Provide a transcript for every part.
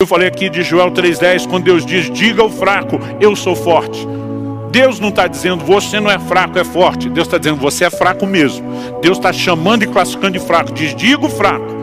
Eu falei aqui de Joel 3,10, quando Deus diz, diga ao fraco, eu sou forte. Deus não está dizendo, você não é fraco, é forte. Deus está dizendo, você é fraco mesmo. Deus está chamando e classificando de fraco. Diz, diga o fraco.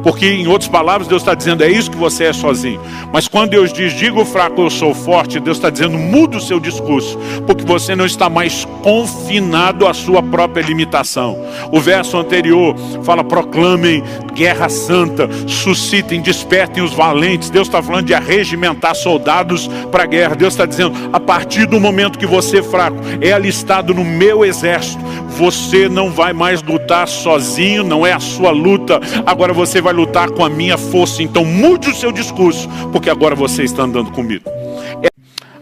Porque, em outras palavras, Deus está dizendo, é isso que você é sozinho. Mas quando Deus diz, diga o fraco, eu sou forte, Deus está dizendo, muda o seu discurso. Porque você não está mais confinado à sua própria limitação. O verso anterior fala, proclamem guerra santa, suscitem, despertem os valentes. Deus está falando de arregimentar soldados para a guerra. Deus está dizendo, a partir do momento que você é fraco, é alistado no meu exército, você não vai mais lutar sozinho, não é a sua luta, agora você vai lutar com a minha força. Então mude o seu discurso, porque agora você está andando comigo.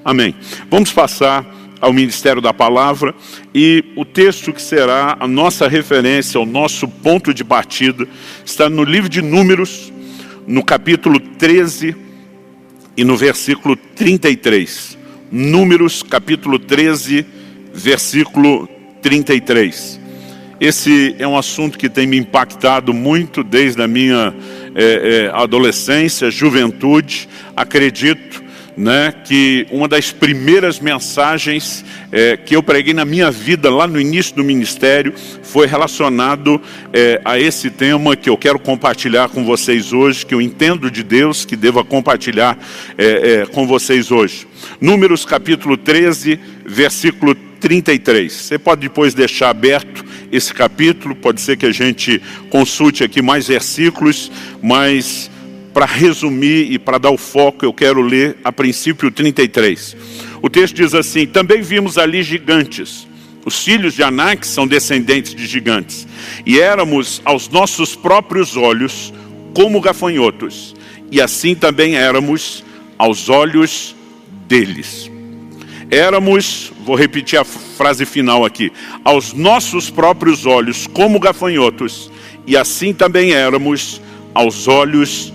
Amém. Vamos passar ao ministério da palavra, e o texto que será a nossa referência, o nosso ponto de partida, está no livro de Números, no capítulo 13 e no versículo 33. Números, capítulo 13, versículo 33. Esse é um assunto que tem me impactado muito desde a minha adolescência, juventude. Acredito, né, que uma das primeiras mensagens que eu preguei na minha vida, lá no início do ministério, foi relacionado a esse tema que eu quero compartilhar com vocês hoje, que eu entendo de Deus que devo compartilhar com vocês hoje. Números capítulo 13, versículo 33. Você pode depois deixar aberto esse capítulo, pode ser que a gente consulte aqui mais versículos, mas para resumir e para dar o foco, eu quero ler a princípio 33. O texto diz assim, também vimos ali gigantes. Os filhos de Anak são descendentes de gigantes. E éramos aos nossos próprios olhos como gafanhotos. E assim também éramos aos olhos deles. Éramos, vou repetir a frase final aqui, aos nossos próprios olhos como gafanhotos. E assim também éramos aos olhos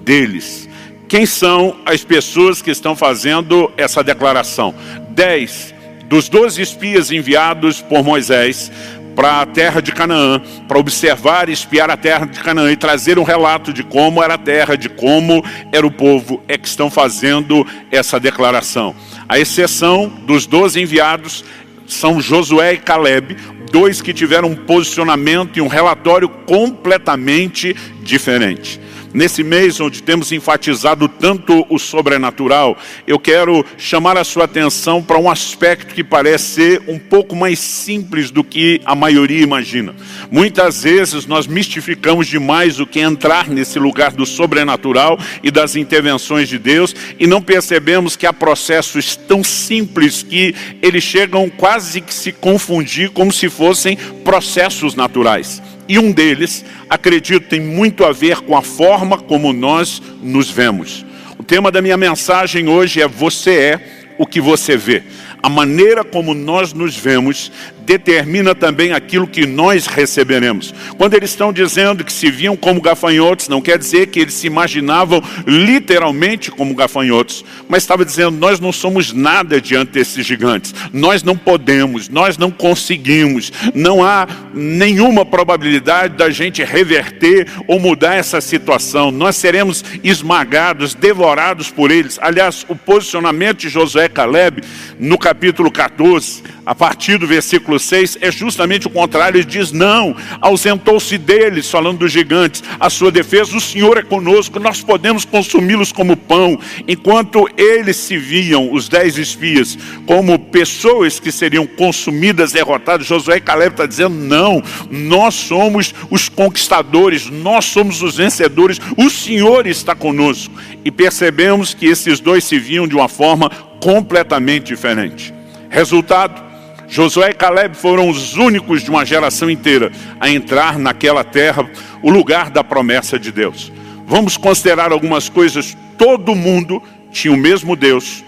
deles. Quem são as pessoas que estão fazendo essa declaração? 10 dos 12 espias enviados por Moisés para a terra de Canaã, para observar e espiar a terra de Canaã e trazer um relato de como era a terra, de como era o povo, é que estão fazendo essa declaração. A exceção dos 12 enviados são Josué e Caleb, dois que tiveram um posicionamento e um relatório completamente diferente. Nesse mês onde temos enfatizado tanto o sobrenatural, eu quero chamar a sua atenção para um aspecto que parece ser um pouco mais simples do que a maioria imagina. Muitas vezes nós mistificamos demais o que é entrar nesse lugar do sobrenatural e das intervenções de Deus e não percebemos que há processos tão simples que eles chegam quase que se confundir como se fossem processos naturais. E um deles, acredito, tem muito a ver com a forma como nós nos vemos. O tema da minha mensagem hoje é você é o que você vê. A maneira como nós nos vemos determina também aquilo que nós receberemos. Quando eles estão dizendo que se viam como gafanhotos, não quer dizer que eles se imaginavam literalmente como gafanhotos, mas estava dizendo, nós não somos nada diante desses gigantes. Nós não podemos, nós não conseguimos, não há nenhuma probabilidade da gente reverter ou mudar essa situação. Nós seremos esmagados, devorados por eles. Aliás, o posicionamento de Josué e Caleb, no capítulo 14, a partir do versículo 6, é justamente o contrário. Ele diz, não, ausentou-se deles, falando dos gigantes, a sua defesa, o Senhor é conosco, nós podemos consumi-los como pão. Enquanto eles se viam, os 10 espias, como pessoas que seriam consumidas, derrotadas, Josué e Caleb está dizendo, não, nós somos os conquistadores, nós somos os vencedores, o Senhor está conosco. E percebemos que esses dois se viam de uma forma completamente diferente. Resultado, Josué e Caleb foram os únicos de uma geração inteira a entrar naquela terra, o lugar da promessa de Deus. Vamos considerar algumas coisas. Todo mundo tinha o mesmo Deus,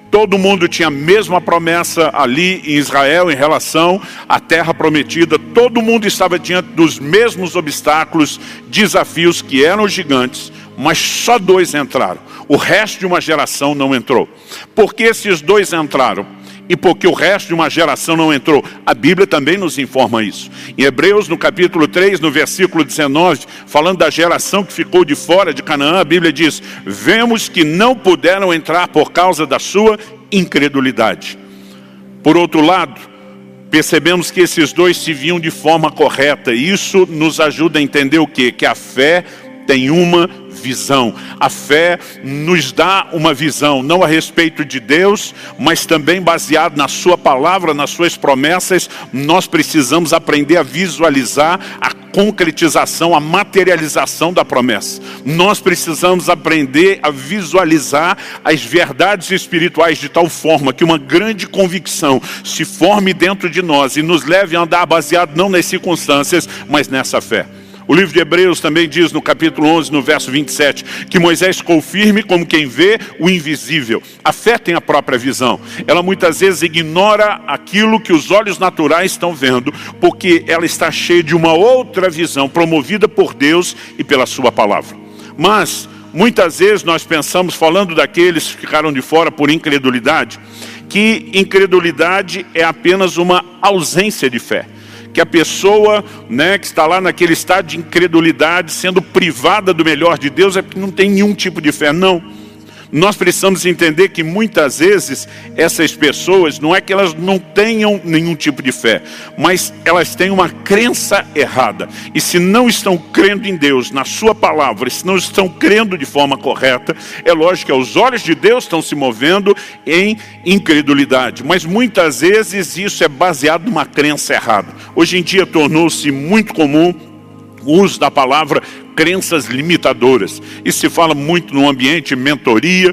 todo mundo tinha a mesma promessa ali em Israel em relação à terra prometida, todo mundo estava diante dos mesmos obstáculos, desafios que eram os gigantes, mas só 2 entraram. O resto de uma geração não entrou. Por que esses 2 entraram? e porque o resto de uma geração não entrou. A Bíblia também nos informa isso. Em Hebreus, no capítulo 3, no versículo 19, falando da geração que ficou de fora de Canaã, a Bíblia diz: vemos que não puderam entrar por causa da sua incredulidade. Por outro lado, percebemos que esses dois se viam de forma correta. E isso nos ajuda a entender o quê? Que a fé tem uma visão. A fé nos dá uma visão, não a respeito de Deus, mas também baseado na sua palavra, nas suas promessas. Nós precisamos aprender a visualizar a concretização, a materialização da promessa. Nós precisamos aprender a visualizar as verdades espirituais de tal forma que uma grande convicção se forme dentro de nós e nos leve a andar baseado não nas circunstâncias, mas nessa fé. O livro de Hebreus também diz no capítulo 11, no verso 27, que Moisés ficou firme como quem vê o invisível. A fé tem a própria visão. Ela muitas vezes ignora aquilo que os olhos naturais estão vendo, porque ela está cheia de uma outra visão, promovida por Deus e pela sua palavra. Mas, muitas vezes nós pensamos, falando daqueles que ficaram de fora por incredulidade, que incredulidade é apenas uma ausência de fé. Que a pessoa, que está lá naquele estado de incredulidade, sendo privada do melhor de Deus, é porque não tem nenhum tipo de fé. Não. Nós precisamos entender que muitas vezes essas pessoas, não é que elas não tenham nenhum tipo de fé, mas elas têm uma crença errada. E se não estão crendo em Deus, na sua palavra, se não estão crendo de forma correta, é lógico que aos olhos de Deus estão se movendo em incredulidade. Mas muitas vezes isso é baseado numa crença errada. Hoje em dia tornou-se muito comum o uso da palavra crenças limitadoras. Isso se fala muito no ambiente de mentoria,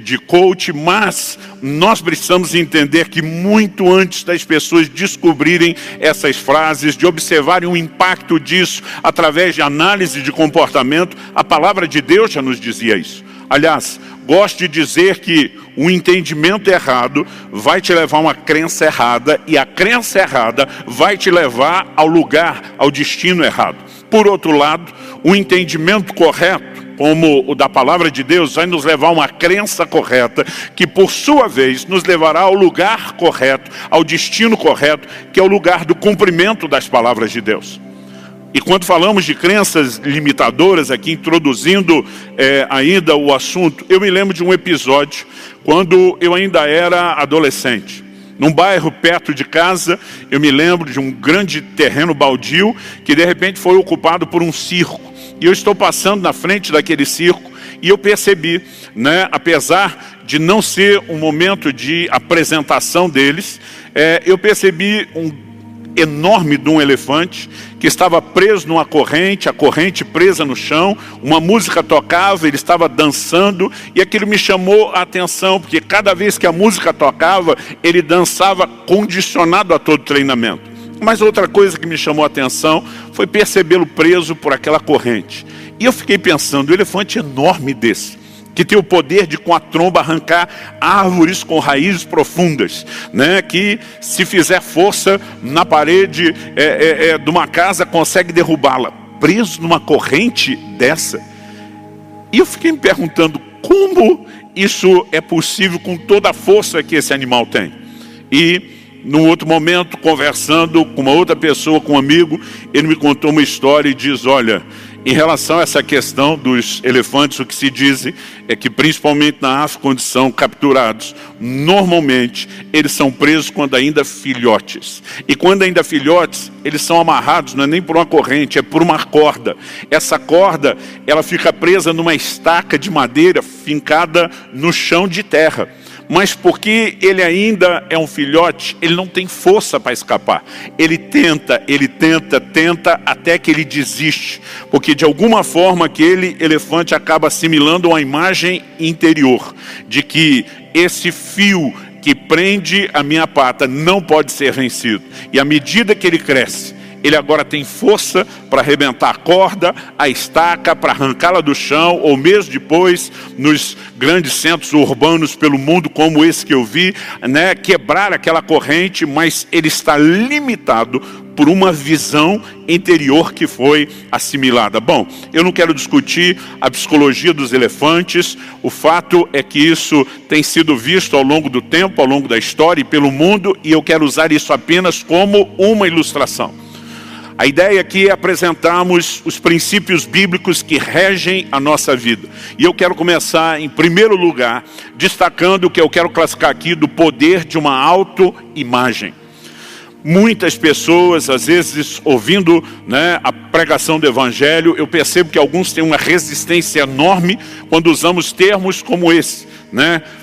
de coach, mas nós precisamos entender que muito antes das pessoas descobrirem essas frases, de observarem o impacto disso através de análise de comportamento, a palavra de Deus já nos dizia isso. Aliás, gosto de dizer que o entendimento errado vai te levar a uma crença errada, e a crença errada vai te levar ao lugar, ao destino errado. Por outro lado, o entendimento correto, como o da palavra de Deus, vai nos levar a uma crença correta, que por sua vez nos levará ao lugar correto, ao destino correto, que é o lugar do cumprimento das palavras de Deus. E quando falamos de crenças limitadoras, aqui introduzindo ainda o assunto, eu me lembro de um episódio, quando eu ainda era adolescente. Num bairro perto de casa, eu me lembro de um grande terreno baldio, que de repente foi ocupado por um circo. E eu estou passando na frente daquele circo, e eu percebi, apesar de não ser um momento de apresentação deles, eu percebi um enorme de um elefante que estava preso numa corrente, a corrente presa no chão, uma música tocava, ele estava dançando, e aquilo me chamou a atenção, porque cada vez que a música tocava, ele dançava condicionado a todo treinamento. Mas outra coisa que me chamou a atenção foi percebê-lo preso por aquela corrente. E eu fiquei pensando, um elefante enorme desse, que tem o poder de com a tromba arrancar árvores com raízes profundas, que se fizer força na parede de uma casa consegue derrubá-la, preso numa corrente dessa. E eu fiquei me perguntando como isso é possível com toda a força que esse animal tem. E num outro momento, conversando com uma outra pessoa, com um amigo, ele me contou uma história e diz: olha, em relação a essa questão dos elefantes, o que se diz é que, principalmente na África, onde são capturados, normalmente eles são presos quando ainda filhotes. E quando ainda filhotes, eles são amarrados, não é nem por uma corrente, é por uma corda. Essa corda, ela fica presa numa estaca de madeira fincada no chão de terra. Mas porque ele ainda é um filhote, ele não tem força para escapar. Ele tenta, até que ele desiste. Porque de alguma forma aquele elefante acaba assimilando uma imagem interior de que esse fio que prende a minha pata não pode ser vencido. E à medida que ele cresce, ele agora tem força para arrebentar a corda, a estaca, para arrancá-la do chão, ou mesmo depois, nos grandes centros urbanos pelo mundo, como esse que eu vi, quebrar aquela corrente, mas ele está limitado por uma visão interior que foi assimilada. Bom, eu não quero discutir a psicologia dos elefantes, o fato é que isso tem sido visto ao longo do tempo, ao longo da história e pelo mundo, e eu quero usar isso apenas como uma ilustração. A ideia aqui é apresentarmos os princípios bíblicos que regem a nossa vida. E eu quero começar, em primeiro lugar, destacando o que eu quero classificar aqui do poder de uma autoimagem. Muitas pessoas, às vezes, ouvindo, a pregação do Evangelho, eu percebo que alguns têm uma resistência enorme quando usamos termos como esse.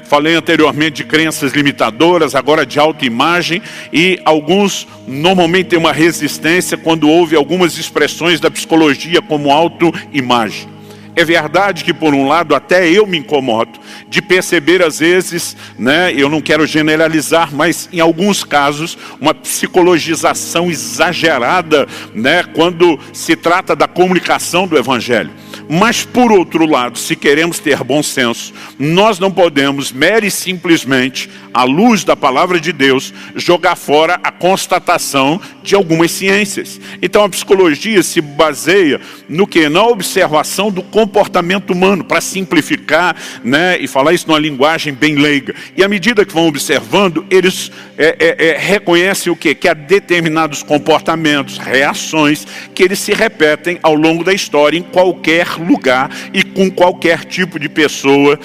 Falei anteriormente de crenças limitadoras, agora de autoimagem, e alguns normalmente têm uma resistência quando ouvem algumas expressões da psicologia como autoimagem. É verdade que, por um lado, até eu me incomodo de perceber, às vezes, eu não quero generalizar, mas em alguns casos, uma psicologização exagerada, quando se trata da comunicação do Evangelho. Mas, por outro lado, se queremos ter bom senso, nós não podemos, mera e simplesmente, à luz da palavra de Deus, jogar fora a constatação de algumas ciências. Então, a psicologia se baseia no quê? Na observação do comportamento humano, para simplificar, e falar isso numa linguagem bem leiga. E à medida que vão observando, eles reconhecem o quê? Que há determinados comportamentos, reações, que eles se repetem ao longo da história, em qualquer lugar e com qualquer tipo de pessoa,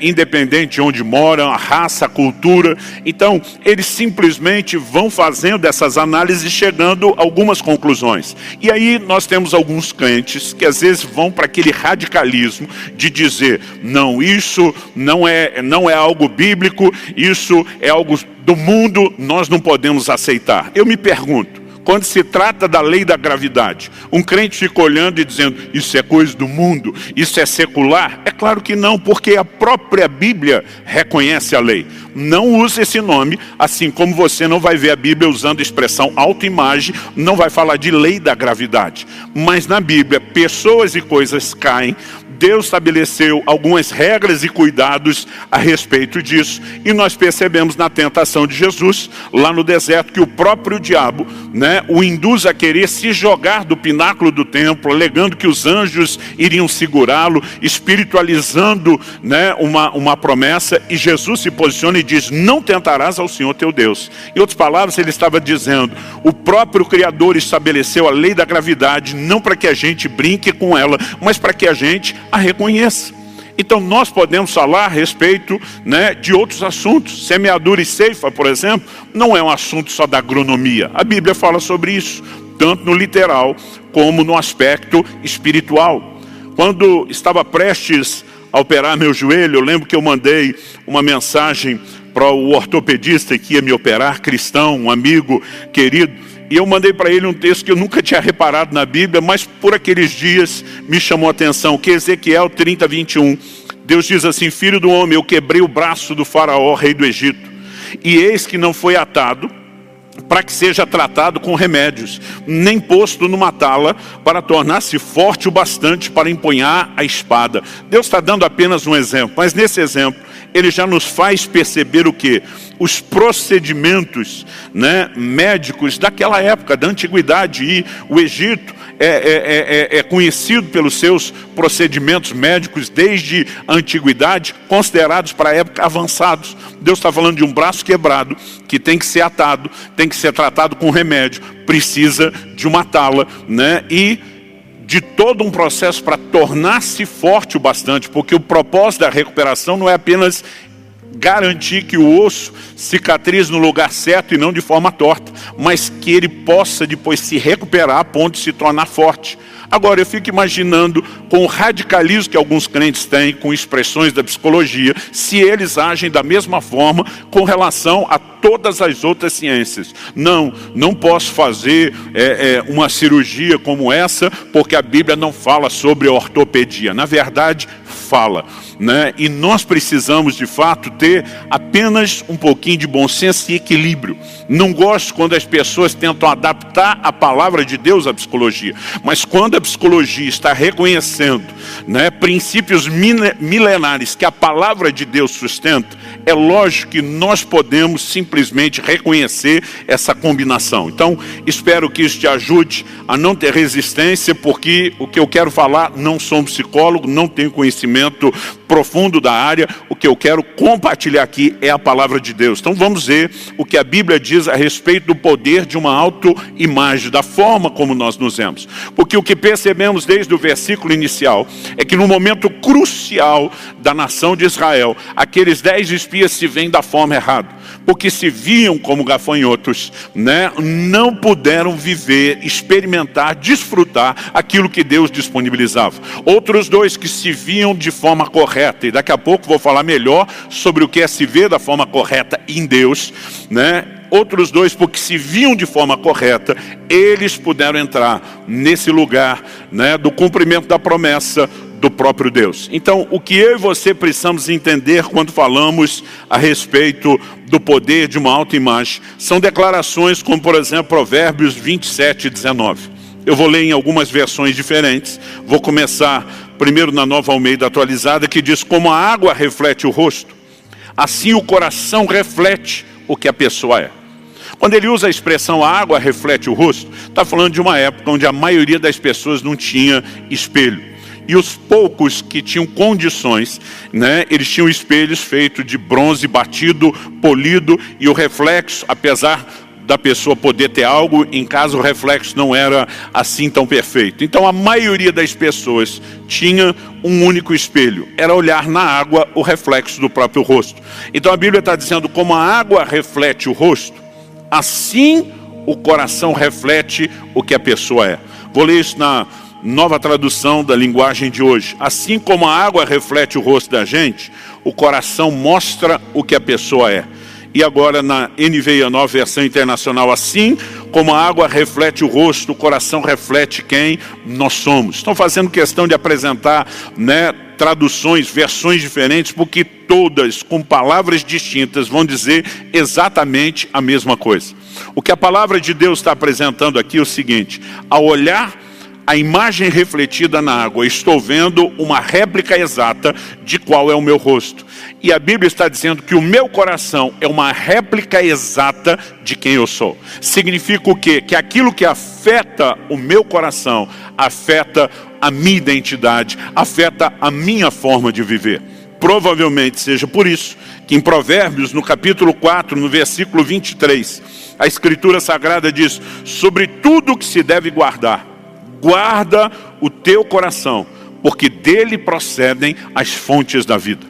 independente de onde moram, a raça, a cultura. Então, eles simplesmente vão fazendo essas análises, chegando a algumas conclusões. E aí nós temos alguns crentes que às vezes vão para aquele radicalismo de dizer, não, isso não é algo bíblico, isso é algo do mundo, nós não podemos aceitar. Eu me pergunto, quando se trata da lei da gravidade, um crente fica olhando e dizendo, isso é coisa do mundo, isso é secular? É claro que não, porque a própria Bíblia reconhece a lei. Não use esse nome, assim como você não vai ver a Bíblia usando a expressão autoimagem, não vai falar de lei da gravidade. Mas na Bíblia, pessoas e coisas caem, Deus estabeleceu algumas regras e cuidados a respeito disso. E nós percebemos na tentação de Jesus, lá no deserto, que o próprio diabo, o induz a querer se jogar do pináculo do templo, alegando que os anjos iriam segurá-lo, espiritualizando, uma promessa. E Jesus se posiciona e diz, não tentarás ao Senhor teu Deus. Em outras palavras, ele estava dizendo, o próprio Criador estabeleceu a lei da gravidade, não para que a gente brinque com ela, mas para que a gente a reconheça. Então nós podemos falar a respeito de outros assuntos. Semeadura e ceifa, por exemplo, não é um assunto só da agronomia. A Bíblia fala sobre isso, tanto no literal como no aspecto espiritual. Quando estava prestes a operar meu joelho, eu lembro que eu mandei uma mensagem para o ortopedista que ia me operar, cristão, um amigo querido. E eu mandei para ele um texto que eu nunca tinha reparado na Bíblia, mas por aqueles dias me chamou a atenção, que é Ezequiel 30, 21. Deus diz assim, filho do homem, eu quebrei o braço do faraó, rei do Egito, e eis que não foi atado, para que seja tratado com remédios, nem posto numa tala, para tornar-se forte o bastante para empunhar a espada. Deus está dando apenas um exemplo, mas nesse exemplo, ele já nos faz perceber o quê? Os procedimentos médicos daquela época, da antiguidade. E o Egito é conhecido pelos seus procedimentos médicos desde a antiguidade, considerados para a época avançados. Deus está falando de um braço quebrado, que tem que ser atado, tem que ser tratado com remédio, precisa de uma tala, e de todo um processo para tornar-se forte o bastante, porque o propósito da recuperação não é apenas garantir que o osso cicatrize no lugar certo e não de forma torta, mas que ele possa depois se recuperar a ponto de se tornar forte. Agora, eu fico imaginando, com o radicalismo que alguns crentes têm, com expressões da psicologia, se eles agem da mesma forma com relação a todas as outras ciências. Não posso fazer uma cirurgia como essa, porque a Bíblia não fala sobre ortopedia. Na verdade, fala. E nós precisamos, de fato, ter apenas um pouquinho de bom senso e equilíbrio. Não gosto quando as pessoas tentam adaptar a palavra de Deus à psicologia, mas quando a psicologia está reconhecendo princípios milenares que a palavra de Deus sustenta, É lógico que nós podemos simplesmente reconhecer essa combinação. Então, espero que isso te ajude a não ter resistência, porque o que eu quero falar, não sou um psicólogo, não tenho conhecimento profundo da área. O que eu quero compartilhar aqui é a palavra de Deus. Então vamos ver o que a Bíblia diz a respeito do poder de uma autoimagem, da forma como nós nos vemos. Porque o que percebemos desde o versículo inicial é que no momento crucial da nação de Israel, aqueles 10 espias se veem da forma errada, porque se viam como gafanhotos, né? Não puderam viver, experimentar, desfrutar aquilo que Deus disponibilizava. Outros 2 que se viam de forma correta, e daqui a pouco vou falar melhor sobre o que é se ver da forma correta em Deus, né? Outros 2, porque se viam de forma correta, eles puderam entrar nesse lugar, né, do cumprimento da promessa do próprio Deus. Então, o que eu e você precisamos entender quando falamos a respeito do poder de uma autoimagem, são declarações como, por exemplo, Provérbios 27, 19. Eu vou ler em algumas versões diferentes. Vou começar primeiro na Nova Almeida Atualizada, que diz: como a água reflete o rosto, assim o coração reflete o que a pessoa é. Quando ele usa a expressão a água reflete o rosto, está falando de uma época onde a maioria das pessoas não tinha espelho. E os poucos que tinham condições, né, eles tinham espelhos feitos de bronze batido, polido, e o reflexo, apesar da pessoa poder ter algo, em casa o reflexo não era assim tão perfeito. Então a maioria das pessoas tinha um único espelho, era olhar na água o reflexo do próprio rosto. Então a Bíblia está dizendo, como a água reflete o rosto, assim o coração reflete o que a pessoa é. Vou ler isso na Nova Tradução da Linguagem de hoje. Assim como a água reflete o rosto da gente, o coração mostra o que a pessoa é. E agora na NVI, a Nova Versão Internacional, assim como a água reflete o rosto, o coração reflete quem nós somos. Estão fazendo questão de apresentar, né, traduções, versões diferentes, porque todas, com palavras distintas, vão dizer exatamente a mesma coisa. O que a palavra de Deus está apresentando aqui é o seguinte: ao olhar a imagem refletida na água, estou vendo uma réplica exata de qual é o meu rosto. E a Bíblia está dizendo que o meu coração é uma réplica exata de quem eu sou. Significa o quê? Que aquilo que afeta o meu coração, afeta a minha identidade, afeta a minha forma de viver. Provavelmente seja por isso que em Provérbios, no capítulo 4, no versículo 23, a Escritura Sagrada diz: sobre tudo que se deve guardar, guarda o teu coração, porque dele procedem as fontes da vida.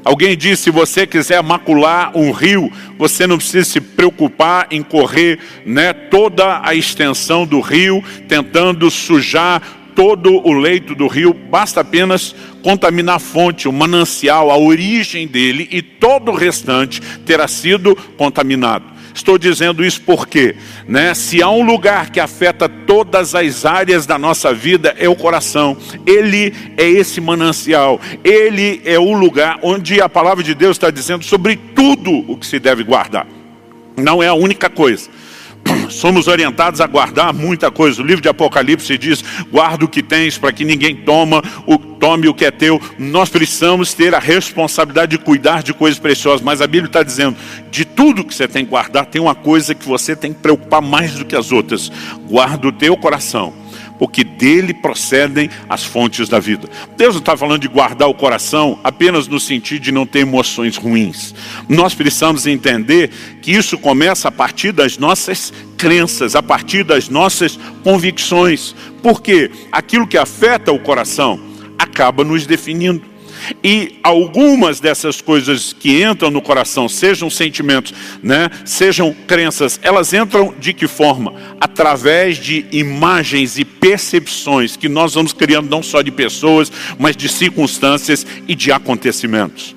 Alguém disse, se você quiser macular um rio, você não precisa se preocupar em correr, né, toda a extensão do rio, tentando sujar todo o leito do rio. Basta apenas contaminar a fonte, o manancial, a origem dele, e todo o restante terá sido contaminado. Estou dizendo isso porque, né, se há um lugar que afeta todas as áreas da nossa vida, é o coração. Ele é esse manancial, ele é o lugar onde a palavra de Deus está dizendo sobre tudo o que se deve guardar. Não é a única coisa. Somos orientados a guardar muita coisa. O livro de Apocalipse diz: guarda o que tens para que ninguém tome o que é teu. Nós precisamos ter a responsabilidade de cuidar de coisas preciosas. Mas a Bíblia está dizendo, de tudo que você tem que guardar, tem uma coisa que você tem que preocupar mais do que as outras: guarda o teu coração, porque dele procedem as fontes da vida. Deus não está falando de guardar o coração apenas no sentido de não ter emoções ruins. Nós precisamos entender que isso começa a partir das nossas crenças, a partir das nossas convicções. Porque aquilo que afeta o coração acaba nos definindo. E algumas dessas coisas que entram no coração, sejam sentimentos, né, sejam crenças, elas entram de que forma? Através de imagens e percepções que nós vamos criando, não só de pessoas, mas de circunstâncias e de acontecimentos.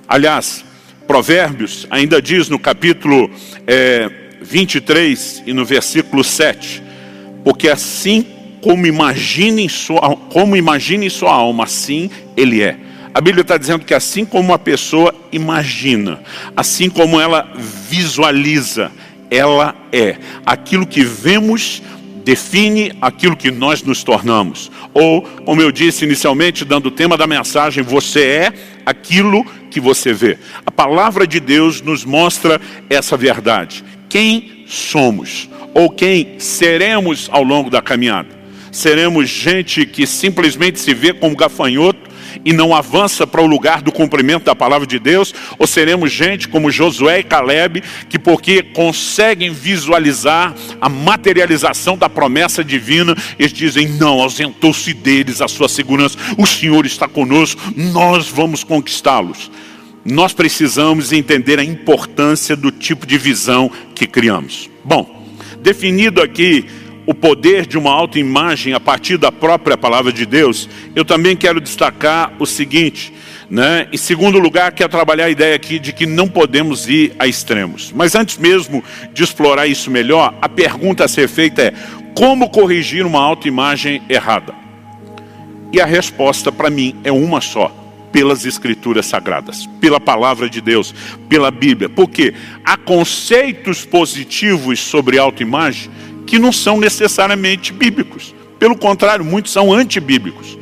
Aliás, Provérbios ainda diz no capítulo 23 e no versículo 7, porque assim como imagina em sua alma, assim ele é. A Bíblia está dizendo que assim como uma pessoa imagina, assim como ela visualiza, ela é. Aquilo que vemos define aquilo que nós nos tornamos. Ou, como eu disse inicialmente, dando o tema da mensagem, você é aquilo que você vê. A palavra de Deus nos mostra essa verdade. Quem somos, ou quem seremos ao longo da caminhada. Seremos gente que simplesmente se vê como gafanhoto e não avança para o lugar do cumprimento da palavra de Deus, ou seremos gente como Josué e Caleb, que porque conseguem visualizar a materialização da promessa divina, eles dizem, não, ausentou-se deles a sua segurança, o Senhor está conosco, nós vamos conquistá-los. Nós precisamos entender a importância do tipo de visão que criamos. Bom, definido aqui o poder de uma autoimagem a partir da própria palavra de Deus, eu também quero destacar o seguinte, né? Em segundo lugar, quero trabalhar a ideia aqui de que não podemos ir a extremos. Mas antes mesmo de explorar isso melhor, a pergunta a ser feita é, como corrigir uma autoimagem errada? E a resposta para mim é uma só, pelas Escrituras Sagradas, pela palavra de Deus, pela Bíblia. Porque há conceitos positivos sobre autoimagem que não são necessariamente bíblicos. Pelo contrário, muitos são antibíblicos.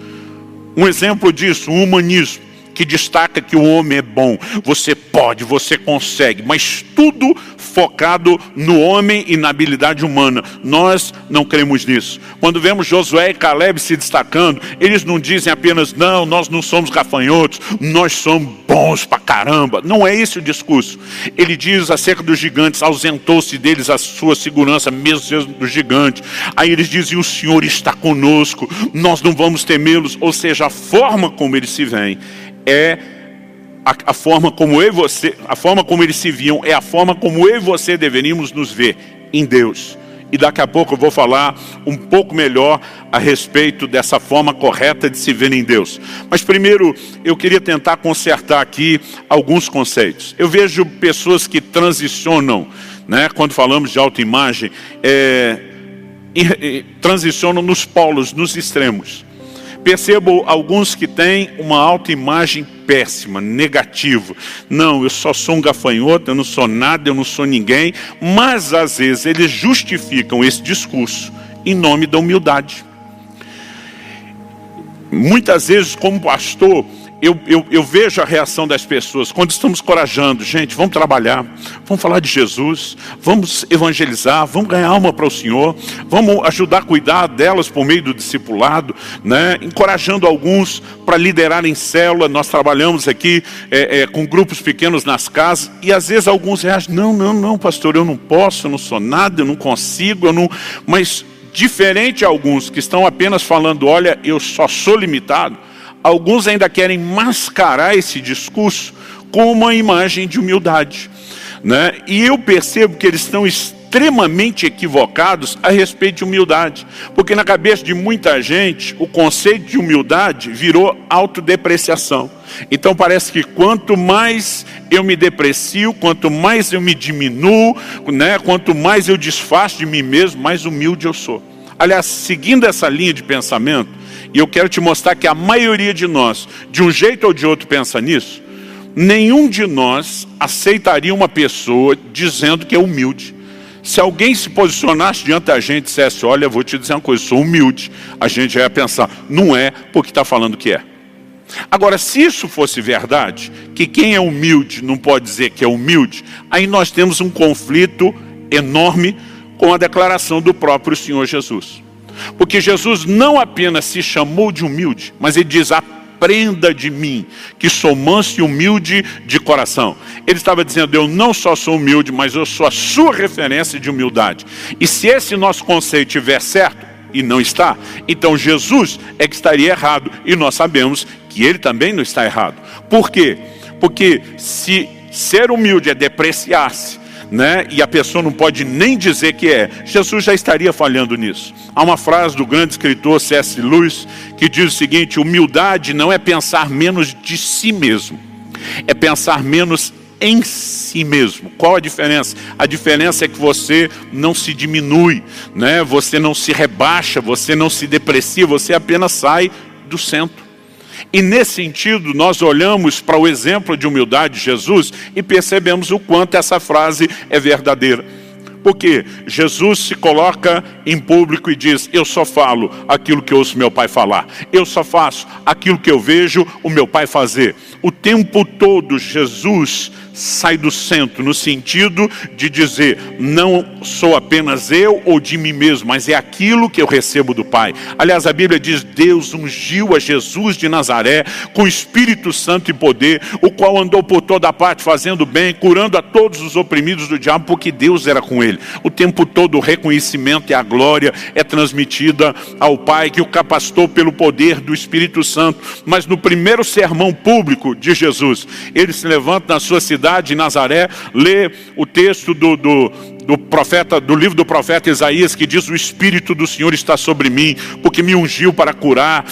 Um exemplo disso, o humanismo, que destaca que o homem é bom. Você pode, você consegue, mas tudo focado no homem e na habilidade humana. Nós não cremos nisso. Quando vemos Josué e Caleb se destacando, eles não dizem apenas, não, nós não somos gafanhotos, nós somos bons pra caramba. Não é esse o discurso. Ele diz acerca dos gigantes, ausentou-se deles a sua segurança, mesmo sendo dos gigantes. Aí eles dizem, o Senhor está conosco, nós não vamos temê-los. Ou seja, a forma como eles se veem é a forma como eu e você, a forma como eles se viam, é a forma como eu e você deveríamos nos ver em Deus. E daqui a pouco eu vou falar um pouco melhor a respeito dessa forma correta de se ver em Deus. Mas primeiro eu queria tentar consertar aqui alguns conceitos. Eu vejo pessoas que transicionam, né, quando falamos de autoimagem, transicionam nos polos, nos extremos. Percebo alguns que têm uma autoimagem péssima, negativa. Não, eu só sou um gafanhoto, eu não sou nada, eu não sou ninguém. Mas às vezes eles justificam esse discurso em nome da humildade. Muitas vezes, como pastor, eu vejo a reação das pessoas quando estamos corajando. Gente, vamos trabalhar, vamos falar de Jesus, vamos evangelizar, vamos ganhar alma para o Senhor, vamos ajudar a cuidar delas por meio do discipulado, né? Encorajando alguns para liderar em célula. Nós trabalhamos aqui com grupos pequenos nas casas e às vezes alguns reagem, não, pastor, eu não posso, eu não sou nada, eu não consigo, eu não... Mas diferente de alguns que estão apenas falando, olha, eu só sou limitado, alguns ainda querem mascarar esse discurso com uma imagem de humildade, né? E eu percebo que eles estão extremamente equivocados a respeito de humildade. Porque na cabeça de muita gente, o conceito de humildade virou autodepreciação. Então parece que quanto mais eu me deprecio, quanto mais eu me diminuo, né? Quanto mais eu desfaço de mim mesmo, mais humilde eu sou. Aliás, seguindo essa linha de pensamento, e eu quero te mostrar que a maioria de nós, de um jeito ou de outro, pensa nisso. Nenhum de nós aceitaria uma pessoa dizendo que é humilde. Se alguém se posicionasse diante da gente e dissesse, olha, vou te dizer uma coisa, sou humilde, a gente já ia pensar, não é porque está falando que é. Agora, se isso fosse verdade, que quem é humilde não pode dizer que é humilde, aí nós temos um conflito enorme com a declaração do próprio Senhor Jesus. Porque Jesus não apenas se chamou de humilde, mas ele diz, aprenda de mim, que sou manso e humilde de coração. Ele estava dizendo, eu não só sou humilde, mas eu sou a sua referência de humildade. E se esse nosso conceito estiver certo, e não está, então Jesus é que estaria errado. E nós sabemos que ele também não está errado. Por quê? Porque se ser humilde é depreciar-se, né? E a pessoa não pode nem dizer que é, Jesus já estaria falhando nisso. Há uma frase do grande escritor C.S. Lewis que diz o seguinte, humildade não é pensar menos de si mesmo, é pensar menos em si mesmo. Qual a diferença? A diferença é que você não se diminui, né? Você não se rebaixa, você não se deprecia, você apenas sai do centro. E nesse sentido, nós olhamos para o exemplo de humildade de Jesus e percebemos o quanto essa frase é verdadeira. Porque Jesus se coloca em público e diz: eu só falo aquilo que ouço meu pai falar. Eu só faço aquilo que eu vejo o meu pai fazer. O tempo todo Jesus sai do centro, no sentido de dizer: não sou apenas eu ou de mim mesmo, mas é aquilo que eu recebo do Pai. Aliás, a Bíblia diz: Deus ungiu a Jesus de Nazaré com Espírito Santo e poder, o qual andou por toda parte fazendo bem, curando a todos os oprimidos do diabo, porque Deus era com ele. O tempo todo o reconhecimento e a glória é transmitida ao Pai, que o capacitou pelo poder do Espírito Santo. Mas no primeiro sermão público de Jesus, ele se levanta na sua cidade, em Nazaré, lê o texto do livro do profeta Isaías, que diz: o Espírito do Senhor está sobre mim, porque me ungiu para curar,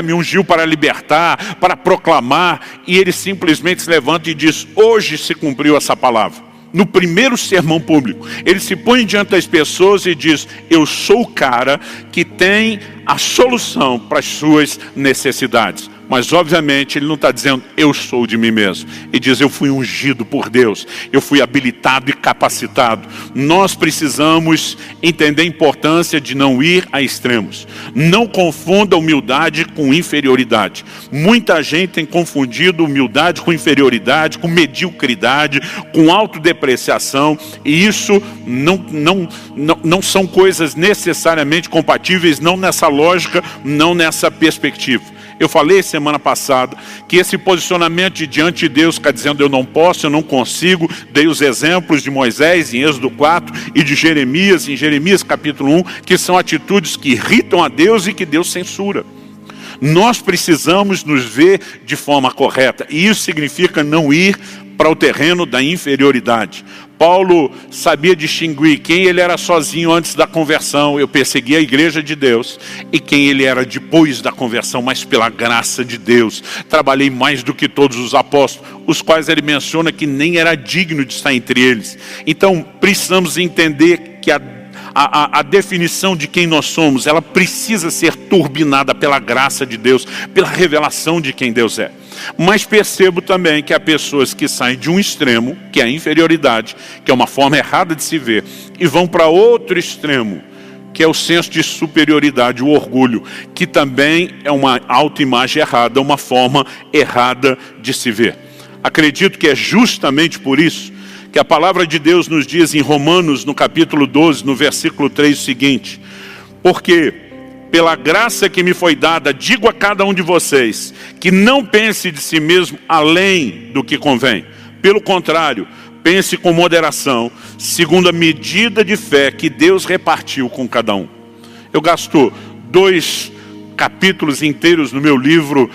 me ungiu para libertar, para proclamar. E ele simplesmente se levanta e diz: hoje se cumpriu essa palavra. No primeiro sermão público, ele se põe diante das pessoas e diz: eu sou o cara que tem a solução para as suas necessidades. Mas obviamente ele não está dizendo: eu sou de mim mesmo. Ele diz: eu fui ungido por Deus, eu fui habilitado e capacitado. Nós precisamos entender a importância de não ir a extremos. Não confunda humildade com inferioridade. Muita gente tem confundido humildade com inferioridade, com mediocridade, com autodepreciação. E isso não são coisas necessariamente compatíveis, não nessa lógica, não nessa perspectiva. Eu falei semana passada que esse posicionamento diante de Deus está dizendo: eu não posso, eu não consigo. Dei os exemplos de Moisés em Êxodo 4 e de Jeremias em Jeremias capítulo 1, que são atitudes que irritam a Deus e que Deus censura. Nós precisamos nos ver de forma correta, e isso significa não ir para o terreno da inferioridade. Paulo sabia distinguir quem ele era sozinho antes da conversão: eu persegui a igreja de Deus, e quem ele era depois da conversão: mas pela graça de Deus trabalhei mais do que todos os apóstolos, os quais ele menciona que nem era digno de estar entre eles. Então precisamos entender que a definição de quem nós somos, ela precisa ser turbinada pela graça de Deus, pela revelação de quem Deus é. Mas percebo também que há pessoas que saem de um extremo, que é a inferioridade, que é uma forma errada de se ver, e vão para outro extremo, que é o senso de superioridade, o orgulho, que também é uma autoimagem errada, uma forma errada de se ver. Acredito que é justamente por isso que a palavra de Deus nos diz em Romanos, no capítulo 12, no versículo 3, o seguinte: porque pela graça que me foi dada, digo a cada um de vocês, que não pense de si mesmo além do que convém. Pelo contrário, pense com moderação, segundo a medida de fé que Deus repartiu com cada um. Eu gasto 2 capítulos inteiros no meu livro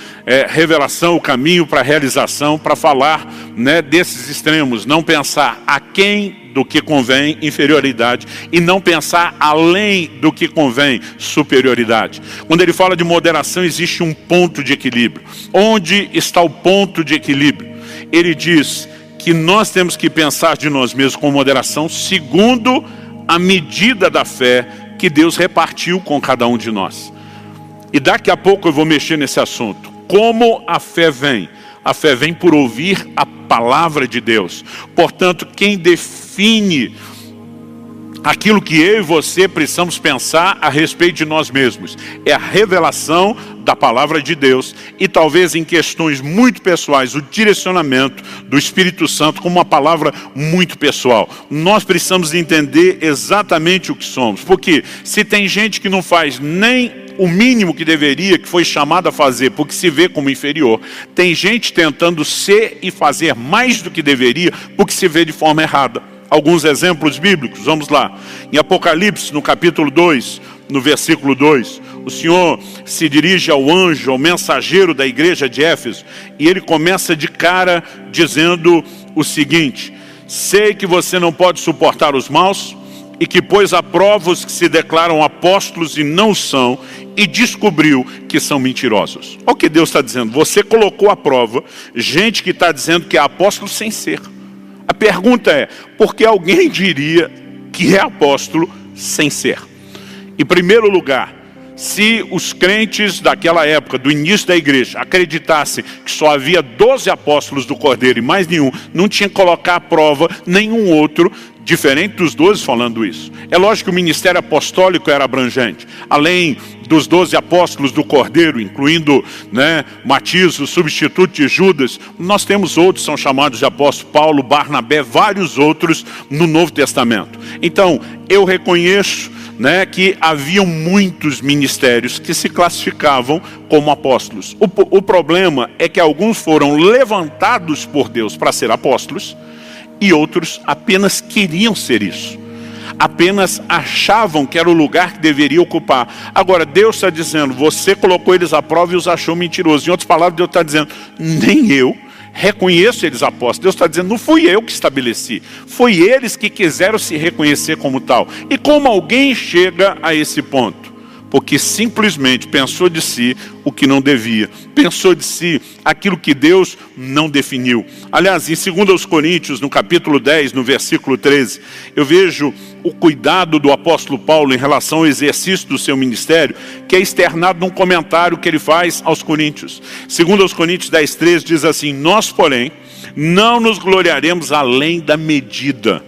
Revelação, o caminho para a realização, para falar desses extremos: não pensar aquém do que convém, inferioridade, e não pensar além do que convém, superioridade. Quando ele fala de moderação, existe um ponto de equilíbrio. Onde está o ponto de equilíbrio? Ele diz que nós temos que pensar de nós mesmos com moderação, segundo a medida da fé que Deus repartiu com cada um de nós. E daqui a pouco eu vou mexer nesse assunto. Como a fé vem? A fé vem por ouvir a palavra de Deus. Portanto, quem define aquilo que eu e você precisamos pensar a respeito de nós mesmos é a revelação da palavra de Deus, e talvez em questões muito pessoais, o direcionamento do Espírito Santo como uma palavra muito pessoal. Nós precisamos entender exatamente o que somos, porque se tem gente que não faz nem o mínimo que deveria, que foi chamado a fazer, porque se vê como inferior, tem gente tentando ser e fazer mais do que deveria, porque se vê de forma errada. Alguns exemplos bíblicos, vamos lá. Em Apocalipse, no capítulo 2, no versículo 2, o Senhor se dirige ao anjo, ao mensageiro da igreja de Éfeso, e ele começa de cara dizendo o seguinte: sei que você não pode suportar os maus, e que pôs à prova os que se declaram apóstolos e não são, e descobriu que são mentirosos. Olha o que Deus está dizendo: você colocou à prova gente que está dizendo que é apóstolo sem ser. A pergunta é: por que alguém diria que é apóstolo sem ser? Em primeiro lugar, se os crentes daquela época, do início da igreja, acreditassem que só havia 12 apóstolos do Cordeiro e mais nenhum, não tinha que colocar à prova nenhum outro diferente dos 12 falando isso. É lógico que o ministério apostólico era abrangente. Além dos 12 apóstolos do Cordeiro, incluindo, Matias, o substituto de Judas, nós temos outros, são chamados de apóstolos, Paulo, Barnabé, vários outros no Novo Testamento. Então, eu reconheço, que haviam muitos ministérios que se classificavam como apóstolos. O problema é que alguns foram levantados por Deus para ser apóstolos e outros apenas queriam ser isso. Apenas achavam que era o lugar que deveria ocupar. Agora, Deus está dizendo, você colocou eles à prova e os achou mentirosos. Em outras palavras, Deus está dizendo, nem eu reconheço eles apóstolos. Deus está dizendo, não fui eu que estabeleci. Foi eles que quiseram se reconhecer como tal. E como alguém chega a esse ponto? Porque simplesmente pensou de si o que não devia. Pensou de si aquilo que Deus não definiu. Aliás, em 2 Coríntios, no capítulo 10, no versículo 13, eu vejo o cuidado do apóstolo Paulo em relação ao exercício do seu ministério, que é externado num comentário que ele faz aos Coríntios. 2 Coríntios 10, 13 diz assim, nós, porém, não nos gloriaremos além da medida,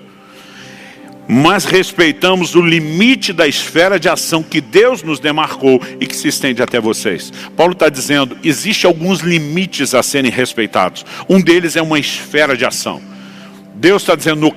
mas respeitamos o limite da esfera de ação que Deus nos demarcou e que se estende até vocês. Paulo está dizendo, existem alguns limites a serem respeitados. Um deles é uma esfera de ação. Deus está dizendo,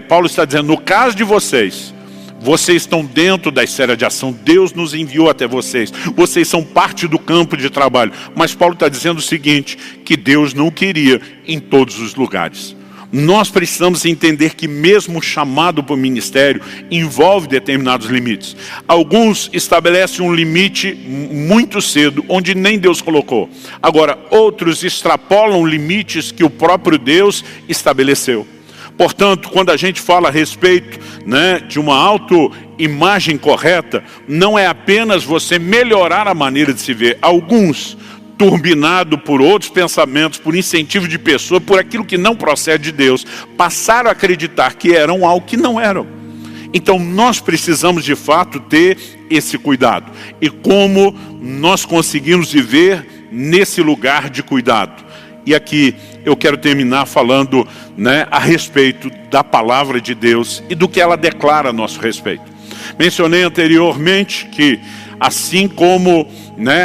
Paulo está dizendo, no caso de vocês, vocês estão dentro da esfera de ação. Deus nos enviou até vocês. Vocês são parte do campo de trabalho. Mas Paulo está dizendo o seguinte, que Deus não queria em todos os lugares. Nós precisamos entender que mesmo o chamado para o ministério envolve determinados limites. Alguns estabelecem um limite muito cedo, onde nem Deus colocou. Agora, outros extrapolam limites que o próprio Deus estabeleceu. Portanto, quando a gente fala a respeito, de uma autoimagem correta, não é apenas você melhorar a maneira de se ver. Alguns, turbinado por outros pensamentos, por incentivo de pessoas, por aquilo que não procede de Deus, passaram a acreditar que eram algo que não eram. Então nós precisamos de fato ter esse cuidado. E como nós conseguimos viver nesse lugar de cuidado? E aqui eu quero terminar falando a respeito da palavra de Deus e do que ela declara a nosso respeito. Mencionei anteriormente que assim como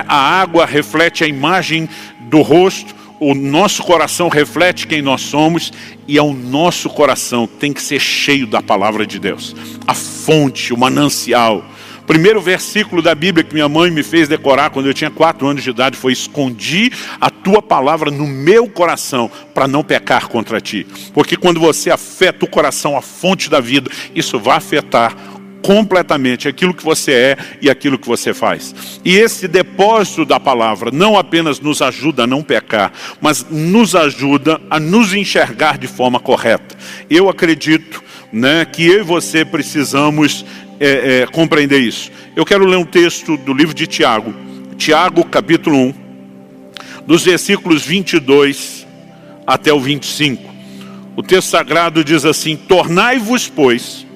a água reflete a imagem do rosto, o nosso coração reflete quem nós somos, e é o nosso coração que tem que ser cheio da palavra de Deus. A fonte, o manancial. O primeiro versículo da Bíblia que minha mãe me fez decorar quando eu tinha 4 anos de idade foi: escondi a tua palavra no meu coração para não pecar contra ti. Porque quando você afeta o coração, a fonte da vida, isso vai afetar completamente aquilo que você é e aquilo que você faz. E esse depósito da palavra não apenas nos ajuda a não pecar, mas nos ajuda a nos enxergar de forma correta. Eu acredito que eu e você precisamos compreender isso. Eu quero ler um texto do livro de Tiago, Tiago capítulo 1, dos versículos 22 até o 25. O texto sagrado diz assim: tornai-vos, pois,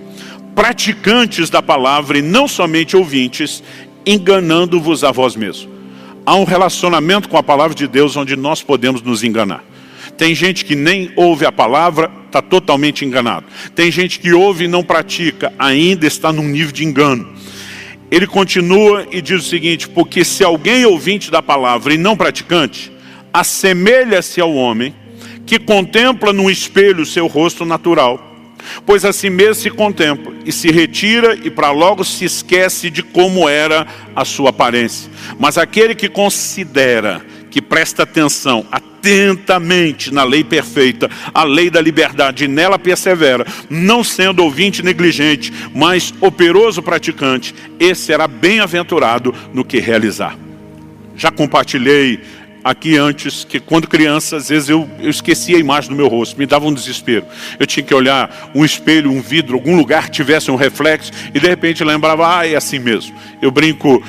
praticantes da palavra e não somente ouvintes, enganando-vos a vós mesmos. Há um relacionamento com a palavra de Deus onde nós podemos nos enganar. Tem gente que nem ouve a palavra, está totalmente enganado. Tem gente que ouve e não pratica, ainda está num nível de engano. Ele continua e diz o seguinte: porque se alguém é ouvinte da palavra e não praticante, assemelha-se ao homem que contempla no espelho o seu rosto natural. Pois assim mesmo se contempla e se retira e para logo se esquece de como era a sua aparência. Mas aquele que considera, que presta atenção atentamente na lei perfeita, a lei da liberdade, e nela persevera, não sendo ouvinte negligente, mas operoso praticante, esse será bem-aventurado no que realizar. Já compartilhei aqui antes que quando criança, às vezes eu esquecia a imagem do meu rosto, me dava um desespero. Eu tinha que olhar um espelho, um vidro, algum lugar que tivesse um reflexo e de repente lembrava, é assim mesmo. Eu brinco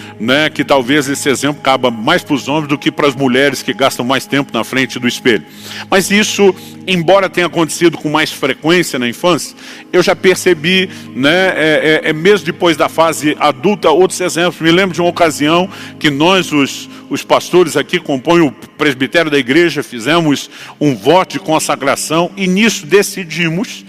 que talvez esse exemplo caba mais para os homens do que para as mulheres que gastam mais tempo na frente do espelho. Mas isso, embora tenha acontecido com mais frequência na infância, eu já percebi, mesmo depois da fase adulta, outros exemplos. Me lembro de uma ocasião que nós, os pastores aqui compõem o presbitério da igreja, fizemos um voto de consagração e nisso decidimos,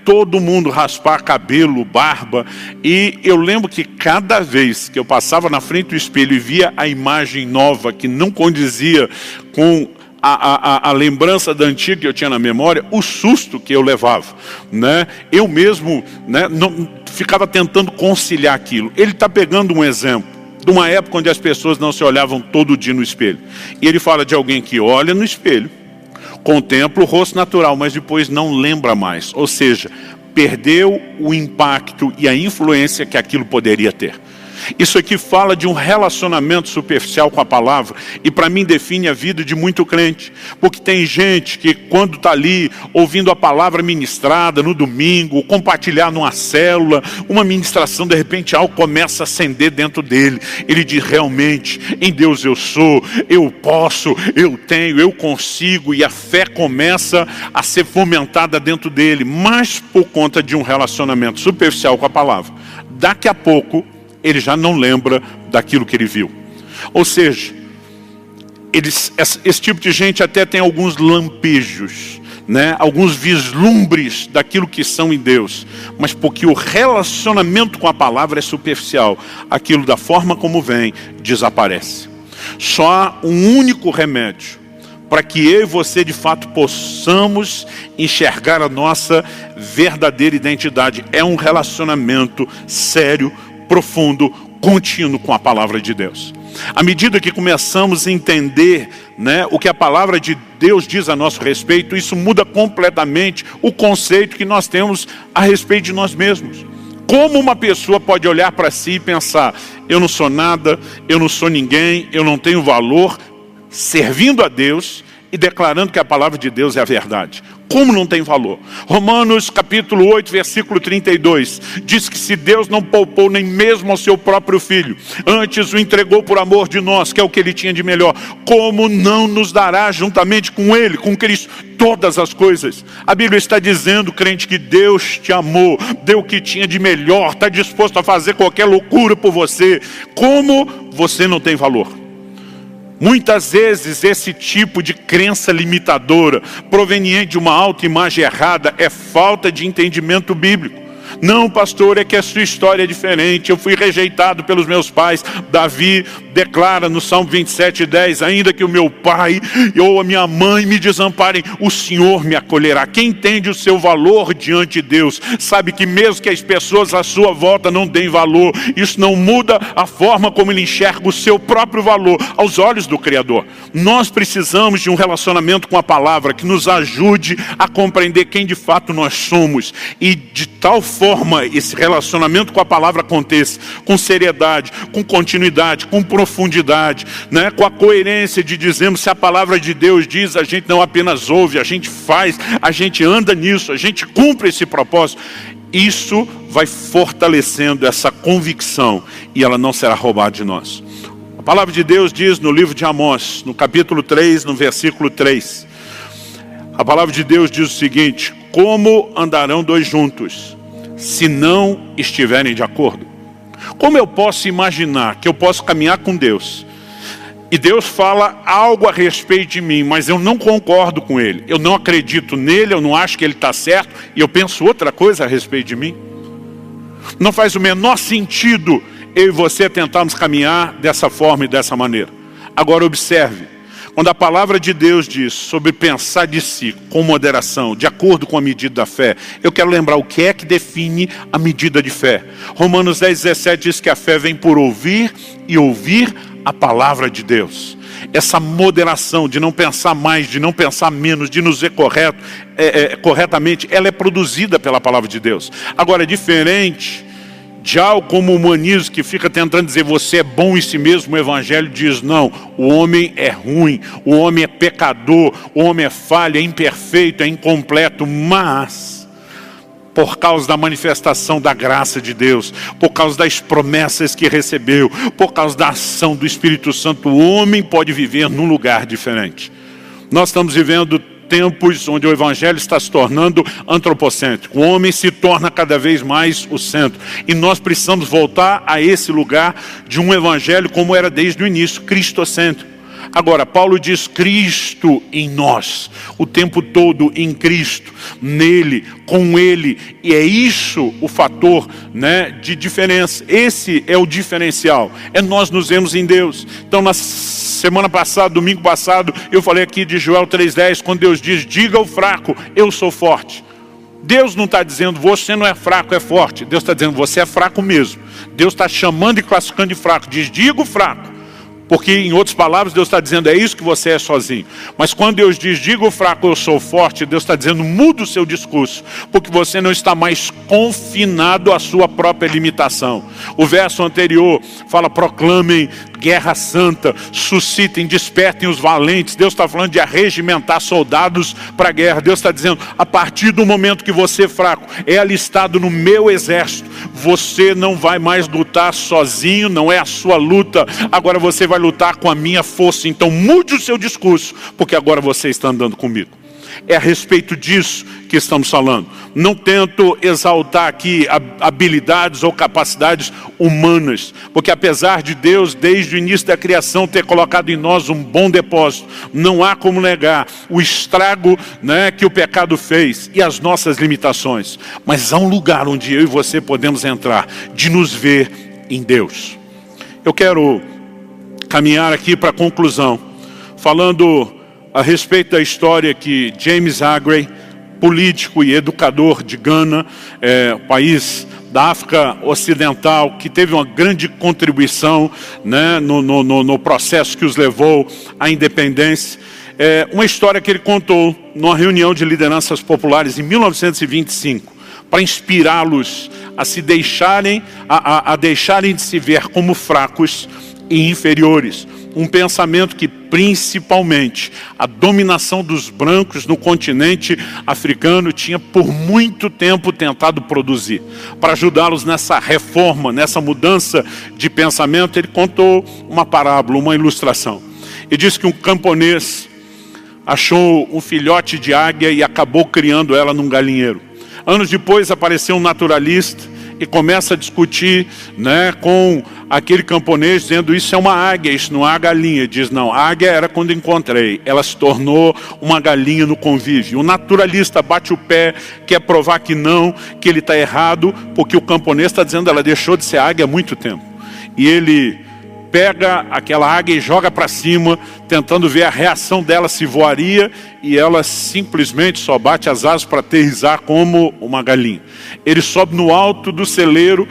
todo mundo raspar cabelo, barba. E eu lembro que cada vez que eu passava na frente do espelho e via a imagem nova que não condizia com a lembrança da antiga que eu tinha na memória, o susto que eu levava, né? Eu mesmo, né, não, ficava tentando conciliar aquilo. Ele está pegando um exemplo de uma época onde as pessoas não se olhavam todo dia no espelho. E ele fala de alguém que olha no espelho, contempla o rosto natural, mas depois não lembra mais. Ou seja, perdeu o impacto e a influência que aquilo poderia ter. Isso aqui fala de um relacionamento superficial com a palavra, e para mim define a vida de muito crente, porque tem gente que quando está ali ouvindo a palavra ministrada no domingo, compartilhar numa célula, uma ministração, de repente algo começa a acender dentro dele. Ele diz: realmente, em Deus eu sou, eu posso, eu tenho, eu consigo, e a fé começa a ser fomentada dentro dele, mas por conta de um relacionamento superficial com a palavra, daqui a pouco ele já não lembra daquilo que ele viu. Ou seja, esse tipo de gente até tem alguns lampejos, né? Alguns vislumbres daquilo que são em Deus, mas porque o relacionamento com a palavra é superficial, aquilo da forma como vem, desaparece. Só há um único remédio para que eu e você de fato possamos enxergar a nossa verdadeira identidade. É um relacionamento sério, profundo, contínuo com a palavra de Deus. À medida que começamos a entender, né, o que a palavra de Deus diz a nosso respeito, isso muda completamente o conceito que nós temos a respeito de nós mesmos. Como uma pessoa pode olhar para si e pensar: eu não sou nada, eu não sou ninguém, eu não tenho valor, servindo a Deus e declarando que a palavra de Deus é a verdade? Como não tem valor? Romanos capítulo 8, versículo 32, diz que se Deus não poupou nem mesmo ao seu próprio Filho, antes o entregou por amor de nós, que é o que ele tinha de melhor, como não nos dará juntamente com ele, com Cristo, todas as coisas? A Bíblia está dizendo, crente, que Deus te amou, deu o que tinha de melhor, está disposto a fazer qualquer loucura por você. Como você não tem valor? Muitas vezes esse tipo de crença limitadora, proveniente de uma autoimagem errada, é falta de entendimento bíblico. Não, pastor, é que a sua história é diferente, eu fui rejeitado pelos meus pais. Davi declara no Salmo 27:10, ainda que o meu pai ou a minha mãe me desamparem, o Senhor me acolherá. Quem entende o seu valor diante de Deus, sabe que mesmo que as pessoas à sua volta não deem valor, isso não muda a forma como ele enxerga o seu próprio valor aos olhos do Criador. Nós precisamos de um relacionamento com a palavra que nos ajude a compreender quem de fato nós somos, e de tal forma esse relacionamento com a palavra aconteça com seriedade, com continuidade, com profundidade, né? Com a coerência de dizermos: se a palavra de Deus diz, a gente não apenas ouve, a gente faz, a gente anda nisso, a gente cumpre esse propósito. Isso vai fortalecendo essa convicção e ela não será roubada de nós. A palavra de Deus diz no livro de Amós, no capítulo 3, no versículo 3, a palavra de Deus diz o seguinte: como andarão dois juntos se não estiverem de acordo? Como eu posso imaginar que eu posso caminhar com Deus e Deus fala algo a respeito de mim, mas eu não concordo com Ele, eu não acredito nele, eu não acho que Ele está certo, e eu penso outra coisa a respeito de mim? Não faz o menor sentido eu e você tentarmos caminhar dessa forma e dessa maneira. Agora observe, quando a palavra de Deus diz sobre pensar de si com moderação, de acordo com a medida da fé, eu quero lembrar o que é que define a medida de fé. Romanos 10:17 diz que a fé vem por ouvir e ouvir a palavra de Deus. Essa moderação de não pensar mais, de não pensar menos, de nos ver corretamente, ela é produzida pela palavra de Deus. Agora, é diferente de algo como o humanismo, que fica tentando dizer você é bom em si mesmo. O Evangelho diz não, o homem é ruim, o homem é pecador, o homem é falho, é imperfeito, é incompleto, mas por causa da manifestação da graça de Deus, por causa das promessas que recebeu, por causa da ação do Espírito Santo, o homem pode viver num lugar diferente. Nós estamos vivendo tempos onde o Evangelho está se tornando antropocêntrico. O homem se torna cada vez mais o centro. E nós precisamos voltar a esse lugar de um Evangelho como era desde o início, cristocêntrico. Agora, Paulo diz Cristo em nós, o tempo todo em Cristo, nele, com ele, e é isso o fator, né, de diferença. Esse é o diferencial, é nós nos vemos em Deus. Então, na semana passada, domingo passado, eu falei aqui de Joel 3,10, quando Deus diz, diga ao fraco, eu sou forte. Deus não está dizendo, você não é fraco, é forte. Deus está dizendo, você é fraco mesmo. Deus está chamando e classificando de fraco, diz, diga o fraco. Porque, em outras palavras, Deus está dizendo, é isso que você é sozinho. Mas quando Deus diz, diga o fraco, eu sou forte, Deus está dizendo, muda o seu discurso. Porque você não está mais confinado à sua própria limitação. O verso anterior fala, proclamem guerra santa, suscitem, despertem os valentes. Deus está falando de arregimentar soldados para a guerra. Deus está dizendo, a partir do momento que você é fraco, é alistado no meu exército, você não vai mais lutar sozinho, não é a sua luta. Agora você vai lutar com a minha força. Então mude o seu discurso, porque agora você está andando comigo. É a respeito disso que estamos falando. Não tento exaltar aqui habilidades ou capacidades humanas, porque apesar de Deus, desde o início da criação, ter colocado em nós um bom depósito, não há como negar o estrago, né, que o pecado fez e as nossas limitações. Mas há um lugar onde eu e você podemos entrar, de nos ver em Deus. Eu quero caminhar aqui para a conclusão, falando a respeito da história que James Aggrey, político e educador de Gana, país da África Ocidental, que teve uma grande contribuição, né, no processo que os levou à independência. Uma história que ele contou numa reunião de lideranças populares em 1925, para inspirá-los a se deixarem, a deixarem de se ver como fracos e inferiores. Um pensamento que principalmente a dominação dos brancos no continente africano tinha por muito tempo tentado produzir. Para ajudá-los nessa reforma, nessa mudança de pensamento, ele contou uma parábola, uma ilustração. Ele disse que um camponês achou um filhote de águia e acabou criando ela num galinheiro. Anos depois apareceu um naturalista e começa a discutir, né, com aquele camponês, dizendo, isso é uma águia, isso não é uma galinha. Diz, não, a águia era quando encontrei, ela se tornou uma galinha no convívio. O naturalista bate o pé, quer provar que não, que ele está errado, porque o camponês está dizendo, ela deixou de ser águia há muito tempo. E ele pega aquela águia e joga para cima, tentando ver a reação dela, se voaria, e ela simplesmente só bate as asas para aterrissar como uma galinha. Ele sobe no alto do celeiro,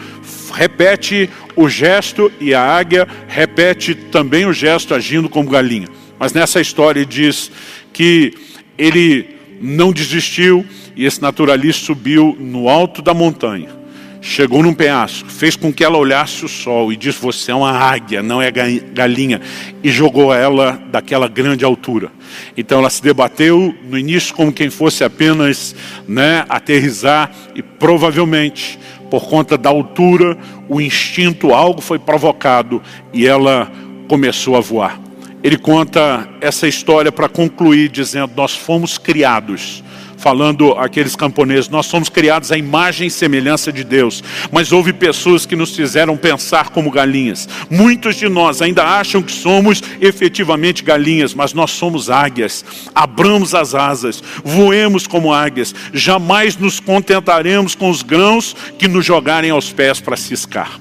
repete o gesto, e a águia repete também o gesto, agindo como galinha. Mas nessa história ele diz que ele não desistiu, e esse naturalista subiu no alto da montanha. Chegou num penhasco, fez com que ela olhasse o sol e disse, você é uma águia, não é galinha. E jogou ela daquela grande altura. Então ela se debateu no início como quem fosse apenas, né, aterrissar. E provavelmente, por conta da altura, o instinto, algo foi provocado e ela começou a voar. Ele conta essa história para concluir dizendo, nós fomos criados, falando aqueles camponeses, nós somos criados à imagem e semelhança de Deus, mas houve pessoas que nos fizeram pensar como galinhas. Muitos de nós ainda acham que somos efetivamente galinhas, mas nós somos águias. Abramos as asas, voemos como águias, jamais nos contentaremos com os grãos que nos jogarem aos pés para ciscar.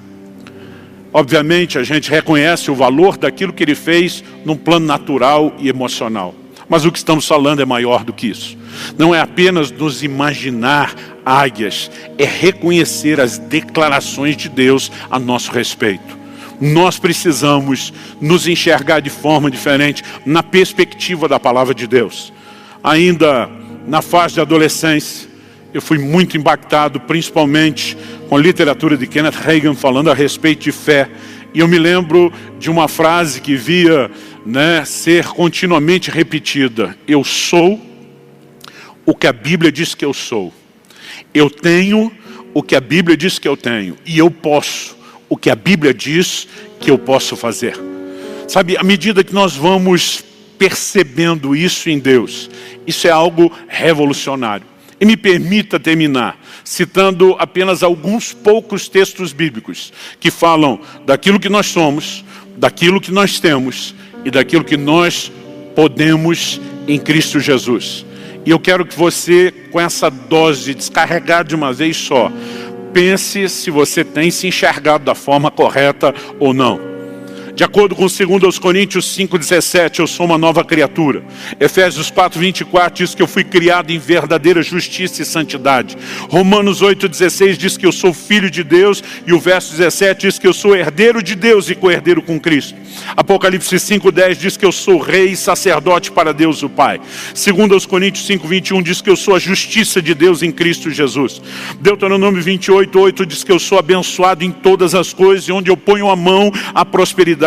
Obviamente a gente reconhece o valor daquilo que ele fez num plano natural e emocional. Mas o que estamos falando é maior do que isso. Não é apenas nos imaginar águias, é reconhecer as declarações de Deus a nosso respeito. Nós precisamos nos enxergar de forma diferente na perspectiva da palavra de Deus. Ainda na fase de adolescência, eu fui muito impactado, principalmente com a literatura de Kenneth Hagin falando a respeito de fé. E eu me lembro de uma frase que via, né, ser continuamente repetida. Eu sou o que a Bíblia diz que eu sou. Eu tenho o que a Bíblia diz que eu tenho. E eu posso o que a Bíblia diz que eu posso fazer. Sabe, à medida que nós vamos percebendo isso em Deus, isso é algo revolucionário. E me permita terminar citando apenas alguns poucos textos bíblicos que falam daquilo que nós somos, daquilo que nós temos e daquilo que nós podemos em Cristo Jesus. E eu quero que você, com essa dose descarregada de uma vez só, pense se você tem se enxergado da forma correta ou não. De acordo com 2 Coríntios 5,17, eu sou uma nova criatura. Efésios 4,24 diz que eu fui criado em verdadeira justiça e santidade. Romanos 8,16 diz que eu sou filho de Deus. E o verso 17 diz que eu sou herdeiro de Deus e co-herdeiro com Cristo. Apocalipse 5,10 diz que eu sou rei e sacerdote para Deus o Pai. 2 Coríntios 5,21 diz que eu sou a justiça de Deus em Cristo Jesus. Deuteronômio 28,8 diz que eu sou abençoado em todas as coisas, e onde eu ponho a mão, a prosperidade,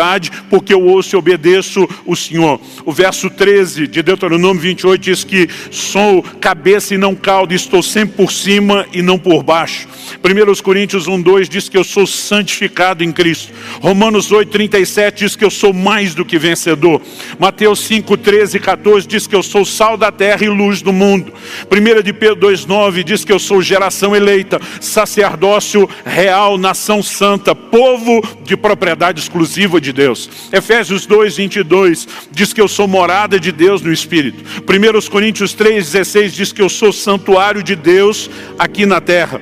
porque eu ouço e obedeço o Senhor. O verso 13 de Deuteronômio 28 diz que sou cabeça e não cauda, estou sempre por cima e não por baixo. 1 Coríntios 1,2 diz que eu sou santificado em Cristo. Romanos 8,37 diz que eu sou mais do que vencedor. Mateus 5,13 e 14 diz que eu sou sal da terra e luz do mundo. 1 de Pedro 2,9 diz que eu sou geração eleita, sacerdócio real, nação santa, povo de propriedade exclusiva de Deus. Efésios 2,22 diz que eu sou morada de Deus no Espírito. 1 Coríntios 3,16 diz que eu sou santuário de Deus aqui na terra.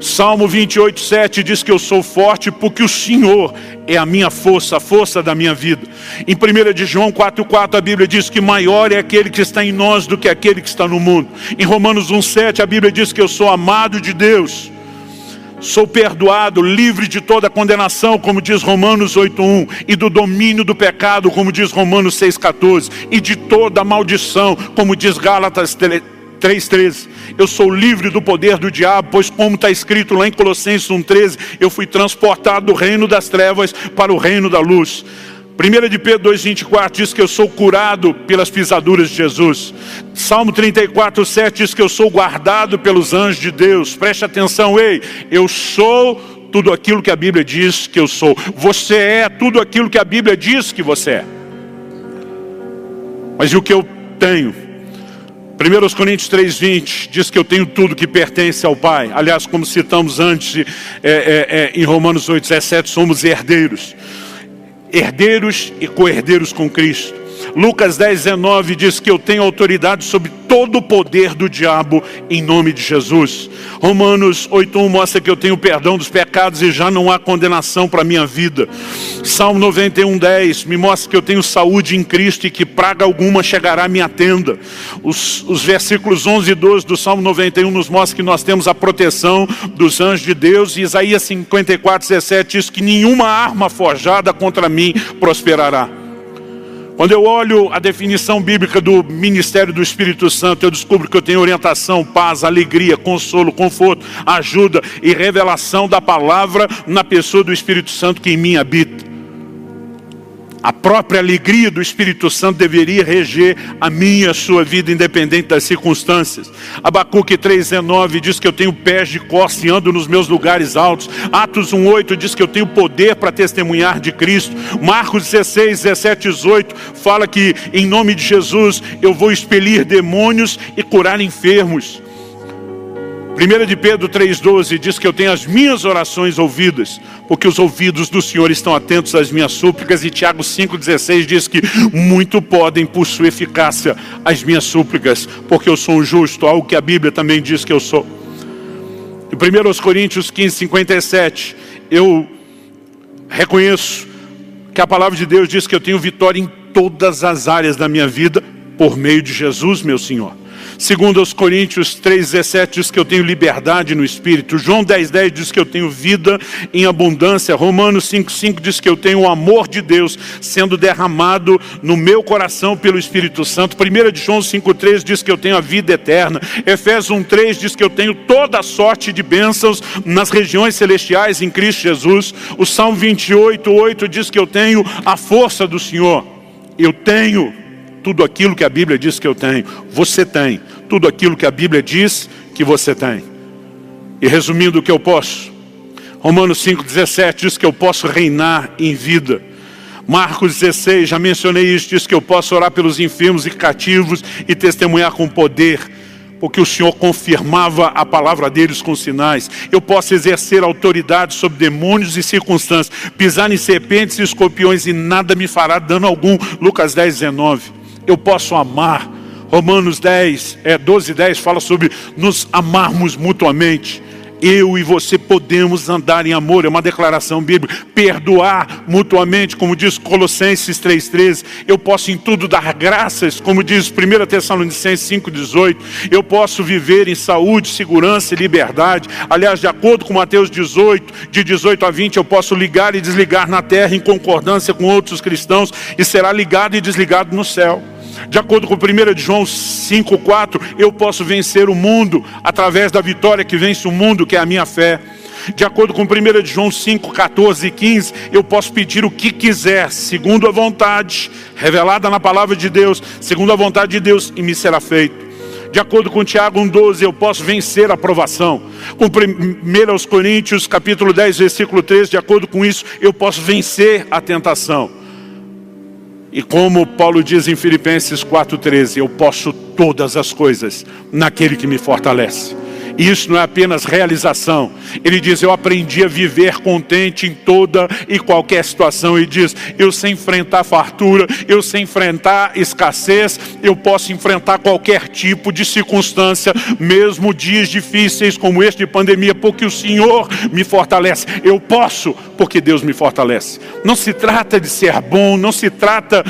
Salmo 28,7 diz que eu sou forte porque o Senhor é a minha força, a força da minha vida. Em 1 de João 4,4 a Bíblia diz que maior é aquele que está em nós do que aquele que está no mundo. Em Romanos 1,7 a Bíblia diz que eu sou amado de Deus. Sou perdoado, livre de toda condenação, como diz Romanos 8,1, e do domínio do pecado, como diz Romanos 6,14, e de toda maldição, como diz Gálatas 3,13. Eu sou livre do poder do diabo, pois como está escrito lá em Colossenses 1,13, eu fui transportado do reino das trevas para o reino da luz. 1 de Pedro 2,24 diz que eu sou curado pelas pisaduras de Jesus. Salmo 34,7 diz que eu sou guardado pelos anjos de Deus. Preste atenção, eu sou tudo aquilo que a Bíblia diz que eu sou. Você é tudo aquilo que a Bíblia diz que você é. Mas e o que eu tenho? 1 Coríntios 3,20 diz que eu tenho tudo que pertence ao Pai. Aliás, como citamos antes em Romanos 8,17, somos herdeiros. Herdeiros e co-herdeiros com Cristo. Lucas 10,19 diz que eu tenho autoridade sobre todo o poder do diabo em nome de Jesus. Romanos 8,1 mostra que eu tenho perdão dos pecados e já não há condenação para a minha vida. Salmo 91,10 me mostra que eu tenho saúde em Cristo e que praga alguma chegará à minha tenda. Os versículos 11 e 12 do Salmo 91 nos mostram que nós temos a proteção dos anjos de Deus. E Isaías 54,17 diz que nenhuma arma forjada contra mim prosperará. Quando eu olho a definição bíblica do ministério do Espírito Santo, eu descubro que eu tenho orientação, paz, alegria, consolo, conforto, ajuda e revelação da palavra na pessoa do Espírito Santo que em mim habita. A própria alegria do Espírito Santo deveria reger a minha e a sua vida, independente das circunstâncias. Abacuque 3,19 diz que eu tenho pés de costa e ando nos meus lugares altos. Atos 1,8 diz que eu tenho poder para testemunhar de Cristo. Marcos 16, 17 e 18 fala que em nome de Jesus eu vou expelir demônios e curar enfermos. 1 de Pedro 3,12 diz que eu tenho as minhas orações ouvidas, porque os ouvidos do Senhor estão atentos às minhas súplicas. E Tiago 5,16 diz que muito podem por sua eficácia as minhas súplicas, porque eu sou um justo, algo que a Bíblia também diz que eu sou. Em 1 Coríntios 15:57 eu reconheço que a palavra de Deus diz que eu tenho vitória em todas as áreas da minha vida por meio de Jesus, meu Senhor. 2 Coríntios 3,17 diz que eu tenho liberdade no Espírito. João 10,10 diz que eu tenho vida em abundância. Romanos 5,5 diz que eu tenho o amor de Deus sendo derramado no meu coração pelo Espírito Santo. 1 de João 5,3 diz que eu tenho a vida eterna. Efésios 1,3 diz que eu tenho toda a sorte de bênçãos nas regiões celestiais em Cristo Jesus. O Salmo 28,8 diz que eu tenho a força do Senhor. Eu tenho tudo aquilo que a Bíblia diz que eu tenho. Você tem tudo aquilo que a Bíblia diz que você tem. E resumindo o que eu posso, Romanos 5,17 diz que eu posso reinar em vida. Marcos 16, já mencionei isso, diz que eu posso orar pelos enfermos e cativos e testemunhar com poder. porque o Senhor confirmava a palavra deles com sinais. Eu posso exercer autoridade sobre demônios e circunstâncias, pisar em serpentes e escorpiões e nada me fará dano algum. Lucas 10:19. Eu posso amar. Romanos 12:10 fala sobre nos amarmos mutuamente. Eu e você podemos andar em amor, é uma declaração bíblica. Perdoar mutuamente, como diz Colossenses 3:13. Eu posso em tudo dar graças, como diz 1 Tessalonicenses 5:18. Eu posso viver em saúde, segurança e liberdade. Aliás, de acordo com Mateus 18, de 18 a 20, eu posso ligar e desligar na terra em concordância com outros cristãos e será ligado e desligado no céu. De acordo com 1 João 5:4, eu posso vencer o mundo através da vitória que vence o mundo, que é a minha fé. De acordo com 1 João 5:14 e 15, eu posso pedir o que quiser, segundo a vontade, revelada na palavra de Deus, segundo a vontade de Deus, e me será feito. De acordo com Tiago 1:12, eu posso vencer a provação. Com 1 Coríntios capítulo 10, versículo 13, de acordo com isso, eu posso vencer a tentação. E como Paulo diz em Filipenses 4:13, eu posso todas as coisas naquele que me fortalece. E isso não é apenas realização. Ele diz, eu aprendi a viver contente em toda e qualquer situação. Ele diz, eu sei enfrentar fartura, eu sei enfrentar escassez, eu posso enfrentar qualquer tipo de circunstância, mesmo dias difíceis como este de pandemia, porque o Senhor me fortalece. Eu posso, porque Deus me fortalece. Não se trata de ser bom, não se trata,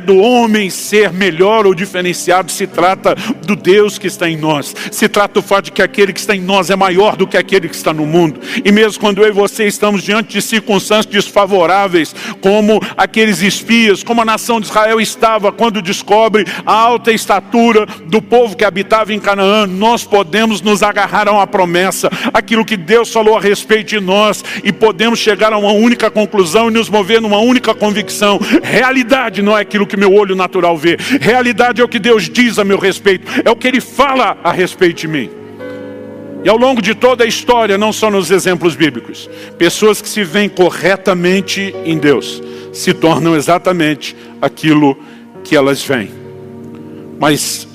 do homem ser melhor ou diferenciado, se trata do Deus que está em nós. Se trata do fato de que aquele que está em nós é maior do que aquele que está no mundo. E mesmo quando eu e você estamos diante de circunstâncias desfavoráveis, como aqueles espias, como a nação de Israel estava quando descobre a alta estatura do povo que habitava em Canaã, nós podemos nos agarrar a uma promessa, aquilo que Deus falou a respeito de nós, e podemos chegar a uma única conclusão e nos mover numa única convicção. Realidade não é aquilo que meu olho natural vê. Realidade é o que Deus diz a meu respeito, é o que Ele fala a respeito de mim. E ao longo de toda a história, não só nos exemplos bíblicos, pessoas que se veem corretamente em Deus se tornam exatamente aquilo que elas veem. Mas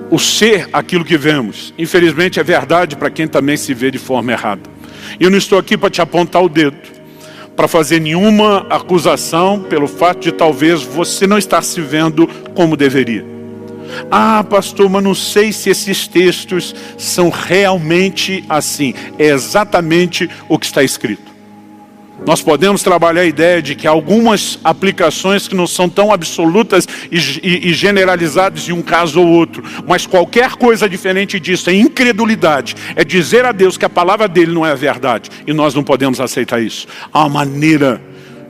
o ser aquilo que vemos, infelizmente é verdade para quem também se vê de forma errada. E eu não estou aqui para te apontar o dedo, para fazer nenhuma acusação pelo fato de talvez você não estar se vendo como deveria. Ah, pastor, mas não sei se esses textos são realmente assim. É exatamente o que está escrito. Nós podemos trabalhar a ideia de que algumas aplicações que não são tão absolutas e generalizadas em um caso ou outro, mas qualquer coisa diferente disso é incredulidade, é dizer a Deus que a palavra dele não é a verdade, e nós não podemos aceitar isso. Há uma maneira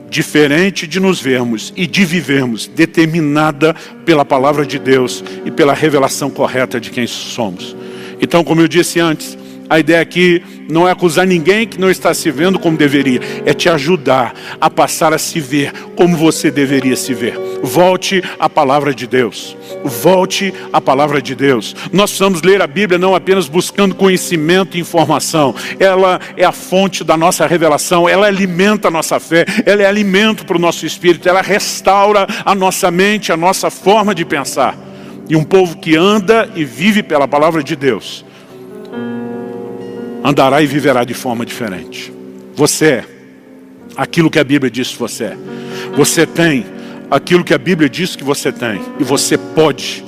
diferente de nos vermos e de vivermos, determinada pela palavra de Deus e pela revelação correta de quem somos. Então, como eu disse antes, a ideia aqui não é acusar ninguém que não está se vendo como deveria, é te ajudar a passar a se ver como você deveria se ver. Volte à palavra de Deus. Volte à palavra de Deus. Nós precisamos ler a Bíblia não apenas buscando conhecimento e informação. Ela é a fonte da nossa revelação, ela alimenta a nossa fé, ela é alimento para o nosso espírito, ela restaura a nossa mente, a nossa forma de pensar. E um povo que anda e vive pela palavra de Deus andará e viverá de forma diferente. Você é aquilo que a Bíblia diz que você é. Você tem aquilo que a Bíblia diz que você tem. E você pode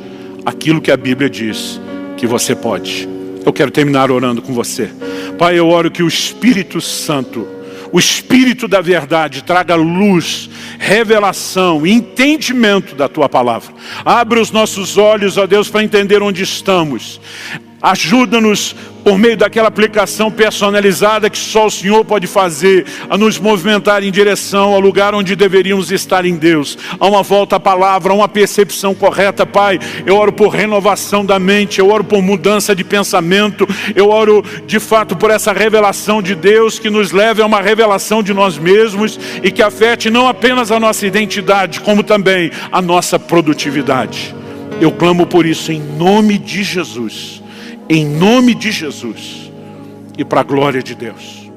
aquilo que a Bíblia diz que você pode. Eu quero terminar orando com você. Pai, eu oro que o Espírito Santo, o Espírito da verdade, traga luz, revelação, entendimento da Tua palavra. Abre os nossos olhos, ó Deus, para entender onde estamos. Ajuda-nos por meio daquela aplicação personalizada que só o Senhor pode fazer, a nos movimentar em direção ao lugar onde deveríamos estar em Deus, a uma volta à palavra, a uma percepção correta. Pai, eu oro por renovação da mente, eu oro por mudança de pensamento, eu oro de fato por essa revelação de Deus que nos leve a uma revelação de nós mesmos e que afete não apenas a nossa identidade, como também a nossa produtividade. Eu clamo por isso em nome de Jesus. Em nome de Jesus e para a glória de Deus.